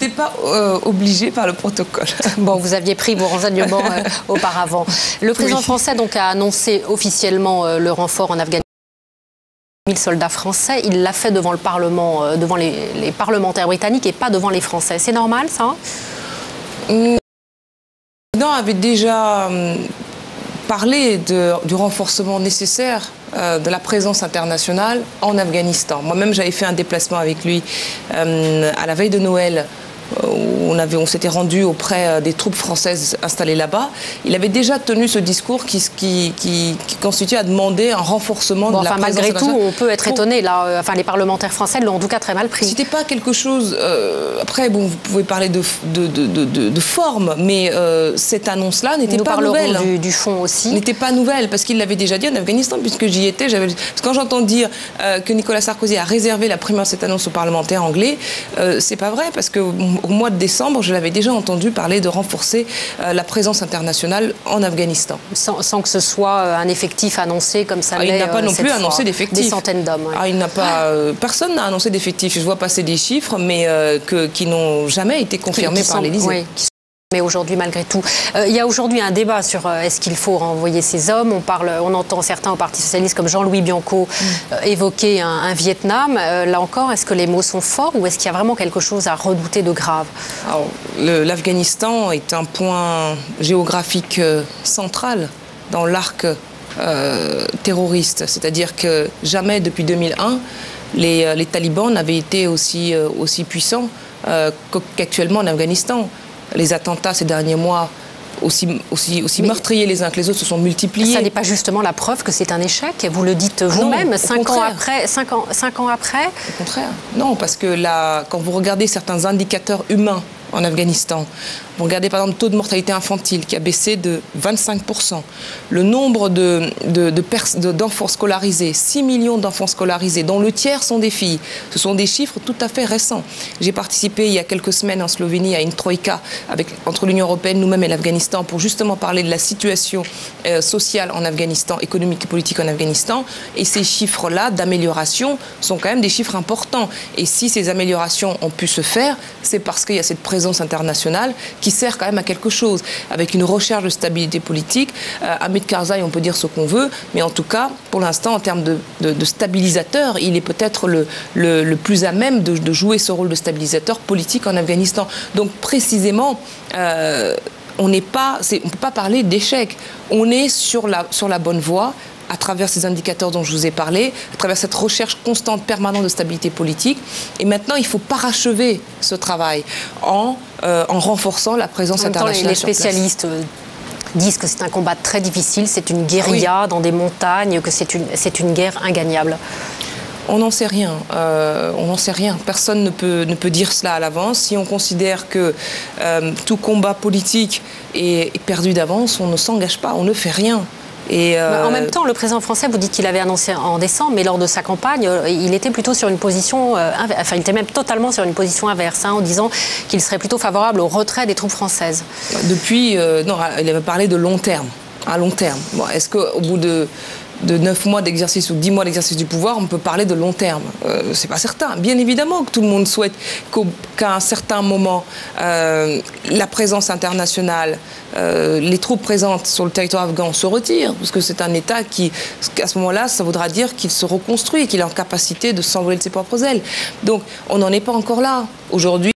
n'étais pas obligée par le protocole. Bon, vous aviez pris vos renseignements auparavant. Le président français donc, a annoncé officiellement le renfort en Afghanistan. 1000 soldats français, il l'a fait devant le Parlement, devant les parlementaires britanniques et pas devant les Français. C'est normal, ça? Le président avait déjà parlé du renforcement nécessaire de la présence internationale en Afghanistan. Moi-même, j'avais fait un déplacement avec lui à la veille de Noël, où on s'était rendu auprès des troupes françaises installées là-bas. Il avait déjà tenu ce discours qui constituait à demander un renforcement de la présence malgré internationale. tout, on peut être étonné. Là, enfin, les parlementaires français l'ont en tout cas très mal pris. C'était pas quelque chose... après, bon, vous pouvez parler de forme, mais cette annonce-là n'était pas nouvelle. Nous parlerons du fond aussi. N'était pas nouvelle, parce qu'il l'avait déjà dit en Afghanistan, puisque j'y étais. Quand j'entends dire que Nicolas Sarkozy a réservé la primeur de cette annonce aux parlementaires anglais, c'est pas vrai, parce que au mois de décembre, je l'avais déjà entendu parler de renforcer la présence internationale en Afghanistan. Sans que ce soit un effectif annoncé comme ça l'est. Il n'a pas non plus annoncé d'effectifs. Des centaines d'hommes. Ouais. Il n'a pas, personne n'a annoncé d'effectifs. Je vois passer des chiffres, mais qui n'ont jamais été confirmés par l'Élysée. Oui. Mais aujourd'hui, malgré tout, il y a aujourd'hui un débat sur est-ce qu'il faut renvoyer ces hommes. On entend certains au Parti socialiste comme Jean-Louis Bianco évoquer un Vietnam. Là encore, est-ce que les mots sont forts ou est-ce qu'il y a vraiment quelque chose à redouter de grave? L'Afghanistan est un point géographique central dans l'arc terroriste. C'est-à-dire que jamais depuis 2001, les talibans n'avaient été aussi puissants qu'actuellement en Afghanistan. Les attentats ces derniers mois, aussi meurtriers les uns que les autres, se sont multipliés. Ça n'est pas justement la preuve que c'est un échec? Vous le dites vous-même, 5 ans après. Au contraire. Non, parce que là, quand vous regardez certains indicateurs humains en Afghanistan, vous regardez par exemple le taux de mortalité infantile qui a baissé de 25%, le nombre d'enfants scolarisés, 6 millions d'enfants scolarisés, dont le tiers sont des filles. Ce sont des chiffres tout à fait récents. J'ai participé il y a quelques semaines en Slovénie à une troïka entre l'Union européenne, nous-mêmes et l'Afghanistan pour justement parler de la situation sociale en Afghanistan, économique et politique en Afghanistan. Et ces chiffres-là d'amélioration sont quand même des chiffres importants. Et si ces améliorations ont pu se faire, c'est parce qu'il y a cette présence internationale qui sert quand même à quelque chose, avec une recherche de stabilité politique. Hamid Karzai, on peut dire ce qu'on veut, mais en tout cas, pour l'instant, en termes de stabilisateur, il est peut-être le plus à même de jouer ce rôle de stabilisateur politique en Afghanistan. Donc précisément, on ne peut pas parler d'échec. On est sur la bonne voie, à travers ces indicateurs dont je vous ai parlé, à travers cette recherche constante, permanente de stabilité politique. Et maintenant, il faut parachever ce travail en renforçant la présence internationale. Les spécialistes disent que c'est un combat très difficile, c'est une guérilla dans des montagnes, que c'est une guerre ingagnable. On n'en sait rien. On n'en sait rien. Personne ne peut dire cela à l'avance. Si on considère que tout combat politique est perdu d'avance, on ne s'engage pas, on ne fait rien. En même temps, le président français, vous dites qu'il avait annoncé en décembre, mais lors de sa campagne, il était plutôt sur une position, enfin il était même totalement sur une position inverse, en disant qu'il serait plutôt favorable au retrait des troupes françaises. Depuis, non, il avait parlé de long terme, à long terme. Bon, est-ce qu'au bout de 9 mois d'exercice ou 10 mois d'exercice du pouvoir, on peut parler de long terme? C'est pas certain. Bien évidemment que tout le monde souhaite qu'à un certain moment, la présence internationale, les troupes présentes sur le territoire afghan se retirent, parce que c'est un État qui, à ce moment-là, ça voudra dire qu'il se reconstruit, qu'il est en capacité de s'envoler de ses propres ailes. Donc, on n'en est pas encore là. Aujourd'hui,